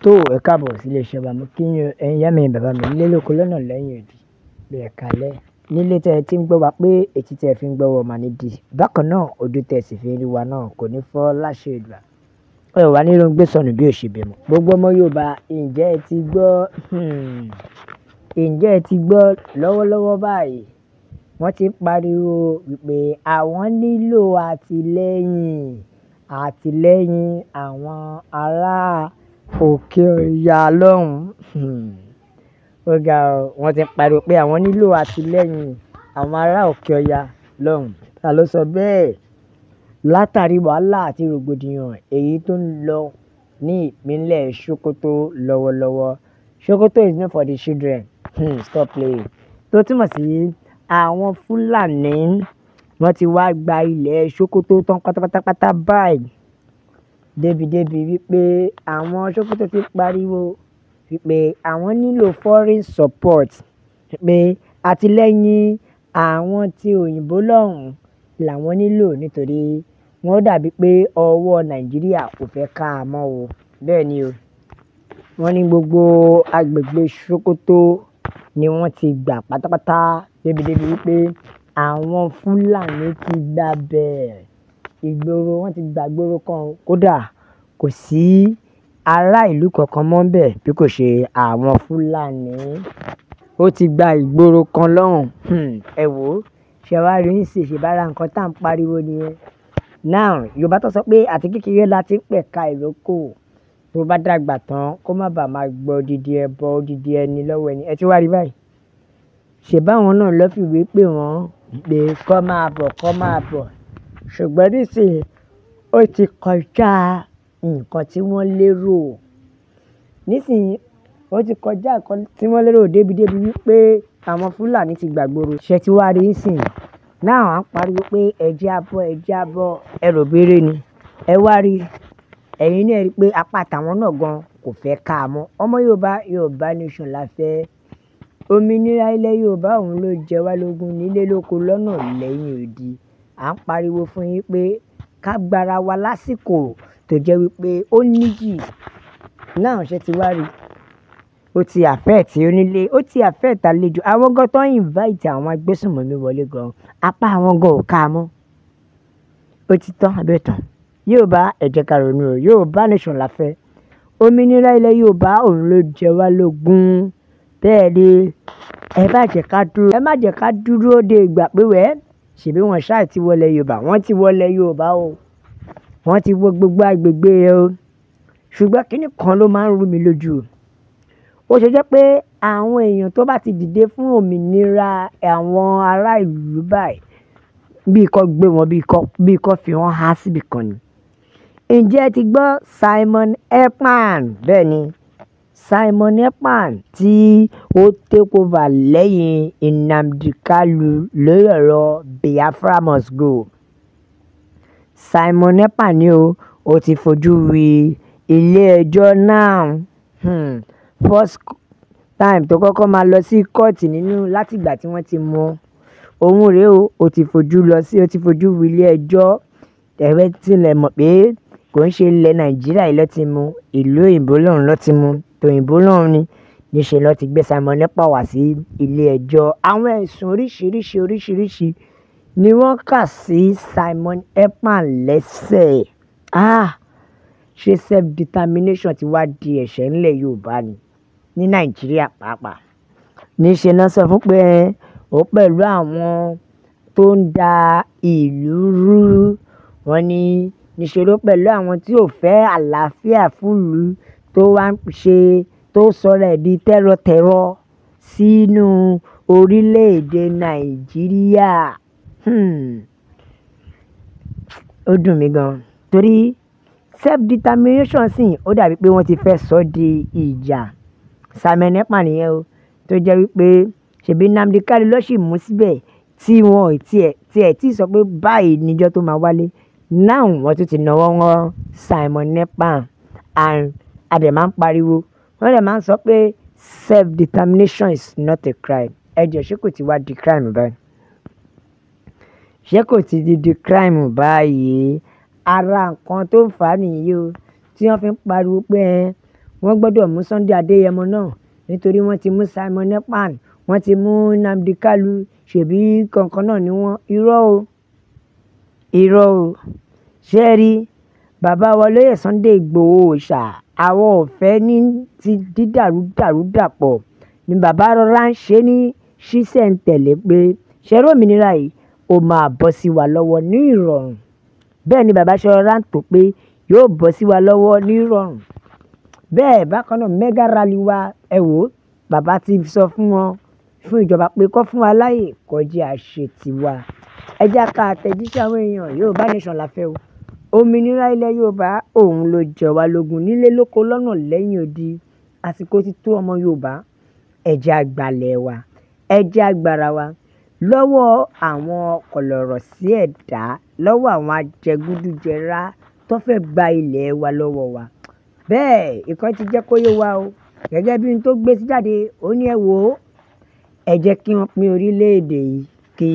Tó ẹ káàbọ̀ sí ilé-iṣẹ́ wa, mo kí yín ẹ̀yin ìyá mi, bàbá mi, nílé lóko lọ́nà lẹ́yìn odi, bí ẹ káalẹ́. Nílé tẹ́ ẹ ti ń gbọ́ wa pé etí tẹ́ ẹ fi ń gbọ́ wa máa ní di. Bákan náà, ojú tẹ́ ẹ sì fi ń rí wa náà kò ní fọ́ láṣẹ Èdùà. Ẹ wà nínú gbé sọnù bí òṣèbí mọ̀. Gbogbo ọmọ Yorùbá, ǹjẹ́ ẹ ti gbọ́? Ǹjẹ́ ẹ ti gbọ́ lọ́wọ́lọ́wọ́ báyìí? Wọ́n ti ń pariwo wípé àwọn nílò àtìlẹ́yìn àwọn ará òkè ọya lọ́hùn. Ó ga ọ, wọ́n ti ń pariwo pé àwọn nílò àtìlẹ́yìn àwọn ará òkè ọya lọ́hùn. Ta ló sọ bẹ́ẹ̀? Látàrí wàhálà àti rògbòdìyàn èyí tó ń lọ ní ìpínlẹ̀ Sokoto lọ́wọ́lọ́wọ́. Sokoto is not for the children. Stop playing. Tó túmọ̀ sí àwọn Fúlàní wọ́n ti wá gba ilẹ̀ Sokoto tán pátápátá báyìí. Débi wípé àwọn Sokoto ti pariwo wípé àwọn nílò foreign support, pé àtìlẹ́yìn àwọn tí òyìnbó lọ́hùn làwọn nílò nítorí wọ́n dàbí pé ọwọ́ Nàìjíríà kò fẹ́ ká a mọ́ o. Bẹ́ẹ̀ ni o. Wọ́n ní gbogbo agbègbè Sokoto ni wọ́n ti gbà pátápátá débi wípé àwọn Fúlàní ti gba bẹ́ẹ̀. Ìgboro wọ́n ti gba ìgboro kan kódà kò sí ará ìlú kankan mọ́ bẹ́ẹ̀ bí kò ṣe àwọn Fúlàní. Ó ti gba ìgboro kan lọ́hùn. Ẹ wò ó, ṣé wàá rí nísìnyí ṣe bára nǹkan tá à ń pariwo nìyẹn. Now, Yorùbá tó sọ pé àti kékeré la ti ń pẹ̀ka ìrókò. Tó bá dàgbà tán kó má bàa máa gbọ́ odidi ẹbọ odidi ẹni lọ́wọ́ ẹni. Ẹ ti wá rí báyìí. Ṣèbáwọn náà lọ́ fìwé pé wọ́n pé kọ́ máa bọ̀. Ṣùgbọ́n nísìnyí ó ti kọjá nǹkan tí wọ́n lérò. Nísìnyí ó ti kọjá nǹkan tí wọ́n lérò débi wípé àwọn Fúlàní ti gbàgboro. Ṣé ti wá rí nísìnyí? Náà à ń pariwo pé ẹ jẹ́ á bọ́ ẹrù béèrè ni. Ẹ wá rí ẹ̀yin náà rí pé apá tàwọn náà gan kò fẹ́ ká a mọ́. Ọmọ Yorùbá nation la fẹ́. Òmìnira ilẹ̀ Yorùbá òun ló jẹ wá lógún nílé lóko lọ́nà lẹ́yìn odi. À ń pariwo fún yín pé ká gbára wa lásìkò tó jẹ́ wípé ó níyì. Náà ṣé ti wá rí? Ó ti affect onílé, ó ti affect àlejò. Àwọn gan tó ń invite àwọn agbésùnmọ̀mí wọlé gan, apá àwọn gan ò ká a mọ́. Ó ti tán àbí tán. Yorùbá ẹ jẹ́ ká ronú o. Yorùbá nation la fẹ́. Òmìnira ilẹ̀ Yorùbá òun ló jẹ wá lógún. Bẹ́ẹ̀ ni ẹ má jẹ́ ká dúró de ìgbà pé ṣèbí wọn ṣáà ti wọlé Yorùbá. Wọ́n ti wọlé Yorùbá o. Wọ́n ti wọ gbogbo agbègbè o. Ṣùgbọ́n kíní kan ló máa ń rú mi lójú o. Ó ṣe jẹ́ pé àwọn èèyàn tó bá ti dìde fún òmìnira àwọn ará ìlú báyìí bí kò gbé wọn bí kò fi wọn há síbì kan ni. Ǹjẹ́ ẹ ti gbọ́ Simon Ekpan? Bẹ́ẹ̀ ni Simon Ekpan tí ó take over lẹ́yìn Nnamdi Kanu lórí ọ̀rọ̀ Biafra must go. Simon Ekpan ni ó ti fojú wi ilé ẹjọ́ náà. First time tó kọ́kọ́ máa lọ sí kóòtù látìgbà tí wọ́n ti mú òun rèé o. Ó ti fojú wi ilé ẹjọ́. Ẹ̀rẹ́ tilẹ̀ mọ̀ pé kò ń ṣe ilẹ̀ Nàìjíríà yìí ló ti mú, ìlú òyìnbó lọ́hùn ló ti mú. Tòyìnbó lọ́hùn ni níṣẹ́ ló ti gbé Simon Ekpan wá sí ilé ẹjọ́. Àwọn ẹ̀sùn oríṣiríṣi ni wọ́n kà sí Simon Ekpan lẹ́sẹ̀. Ṣé self determination ti wá di ẹ̀ṣẹ̀ ńlẹ̀ Yorùbá ni? Ní Nàìjíríà pàápàá. Níṣẹ́ náà sọ fún pé ó pẹ̀lú àwọn tó ń da ìlú rú. Wọ́n ní níṣẹ́ ló pẹ̀lú àwọn tí ò fẹ́ àlàáfíà fúnlùú tó sọ̀rọ̀ ẹ̀ di tẹ́rọ̀tẹ́rọ̀ sínú orílẹ̀-èdè Nàìjíríà. Ó dùn mí gan torí self determination sì ó dàbí pé wọ́n ti fẹ́ sọ di ìjà. Simon Ekpan nìyẹn o tó jẹ́ wípé ṣèbí Nnamdi Kanu ló sì mú síbẹ̀ tí wọn ò tiẹ̀ tí sọ pé báyìí níjọ́ tó máa wálé. Náà wọ́n tún ti náwó wọn Simon Ekpan and adẹ̀ máa ń pariwo. Wọ́n dẹ̀ máa ń sọ pé self determination is not a crime. Ẹ jẹ́ ṣé kò ti wá di crime báyìí? Ṣé kò ti di crime báyìí? Ara nǹkan tó fà á nìyí o tí wọ́n fi ń pariwo pé wọ́n gbọ́dọ̀ mú Sunday Adéyẹmọ náà nítorí wọ́n ti mú Simon Ekpan, wọ́n ti mú Nnamdi Kanu, ṣèbí kankan náà ni wọ́n. Irọ́ o. Ṣé ẹ rí bàbá wa olóyè Sunday Igboho Òòṣà, àwọn ò fẹ́ ní ti dídàrúdàpọ̀ ni bàbá rọra ń ṣe ní ṣísẹ̀ntẹ̀lé pé ṣẹ́rí òmìnira yìí ó máa bọ́ sí wa lọ́wọ́ ní ìrọ̀rùn. Bẹ́ẹ̀ ni bàbá ṣe rọra ń tò pé yóò bọ́ sí wa lọ́wọ́ ní ìrọ̀rùn. Bẹ́ẹ̀ bákan náà mega rally wa ẹ wò ó, bàbá ti sọ fún ìjọba pé kó fún wa láyè kó jẹ́ àṣetiwa. Ẹ jẹ́ ká àtẹ̀jíṣẹ́ àwọn èèyàn Yorùbá Nation la fẹ́ o. Òmìnira ilẹ̀ Yorùbá òun ló jẹ wá lógún nílé lóko lọ́nà lẹ́yìn odi. Àsìkò ti tó ọmọ Yorùbá, ẹ jẹ́ àgbàlẹ̀ wa, ẹ jẹ́ àgbàrá wa lọ́wọ́ àwọn kọ̀lọ̀rọ̀ sí ẹ̀dá, lọ́wọ́ àwọn ajẹgúdújẹrá tó fẹ́ gba ilẹ̀ wa lọ́wọ́ wa. Bẹ́ẹ̀ ìkan ti jẹ́ kó yé wa o, gẹ́gẹ́ bí n tó gbé sí jáde, ó ní ẹ wò ó, ẹ jẹ́ kí wọ́n pín orílẹ̀-èdè yìí kí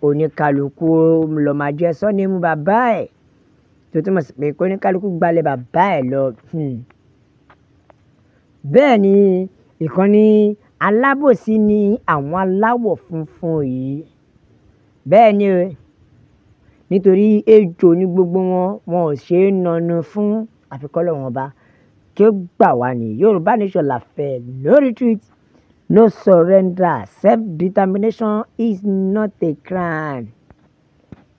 oníkálukú lọ máa jẹ sọ́ọ̀nìmù bàbá ẹ̀, tó túmọ̀ sí pé kí oníkálukú gbalẹ̀ bàbá ẹ̀ lọ. Bẹ́ẹ̀ ni ìkànnì alábòsí ni àwọn aláwọ̀ funfun yìí. Bẹ́ẹ̀ ni o, nítorí ejò ní gbogbo wọn ò ṣe é nanu fún àfikọ́lọ̀ wọn bá kí ó gbà wá ní Yorùbá Nation la fẹ́. No retreat, no surrender, self-determination is not a crime.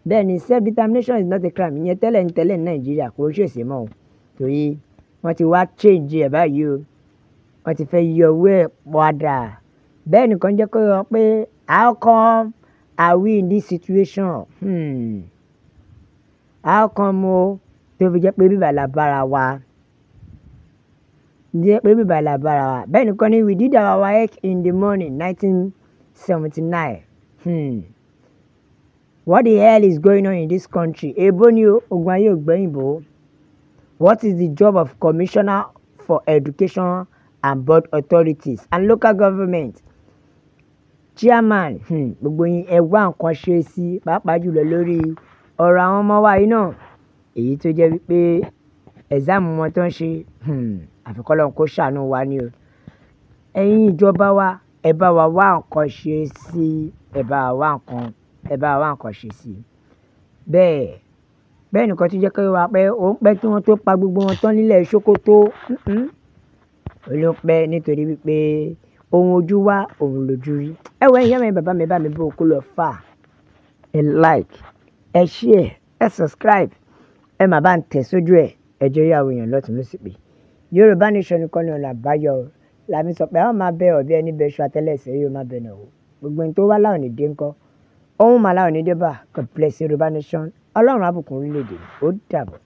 Bẹ́ẹ̀ ni self-determination is not a crime. Ìyẹn tẹ́lẹ̀ ní Nàìjíríà kò ṣèṣe mọ́ o, torí wọ́n ti wá change ẹ̀ báyìí o, wọ́n ti fẹ́ yọ owó ẹ̀ padà. Bẹ́ẹ̀ nìkan jẹ́ kó yọ pé how come are we in this situation? How come o tó fi jẹ́ pé bíbà la bára wa? Bẹ́ẹ̀ nìkan ni we did our work in the morning 1979. What the hell is going on in this country? Èbó ni o, ogun ayé ò gbẹ́yìnbó. What is the job of Commissioner for Education and Board Authorities and Local Government? Chairman, gbogbo yín ẹ wá nǹkan ṣe sí, pàápàá jùlọ lórí ọ̀rọ̀ àwọn ọmọ wa yìí náà, èyí tó jẹ́ wípé exam wọn tó ń ṣe, àfikọ́lọ́run kó ṣàánú wa ni o. Ẹ̀yin ìjọba wa, ẹ bá wa wá nǹkan ṣe sí, ẹ bá wa wá nǹkan ṣe sí. Bẹ́ẹ̀ nìkan tó jẹ́ kó wá pé ó ń pẹ́ kí wọ́n tó pa gbogbo wọn tán nílẹ̀ Sókótó. Ló pẹ́ nítorí wípé ohun ojú wa òun lójú rí. Ẹ wọ ẹ̀yin mẹ́rin bàbá mi bá mi bó kó lọ fà. Ẹ like, ẹ share, ẹ subscribe, ẹ máa bá ń tẹ̀ sójú ẹ̀, ẹ jẹ́ rí àwọn èèyàn lọ́tùn lósì pé Yorùbá Nation nìkan ni ọ̀nà àbáyọ. Làmí sọ pé àwọn máa bẹ ọ̀bẹ ẹni bẹ ṣu àtẹ́lẹsẹ̀ yóò máa bẹ náà o. Gbogbo ẹni tó wá láwọn èdè ńkọ́, ohun màá láwọn èdè bá. God bless Yorùbá Nation. Ọlọ́run á bùkún orílẹ̀-èdè. Ó dàbọ̀.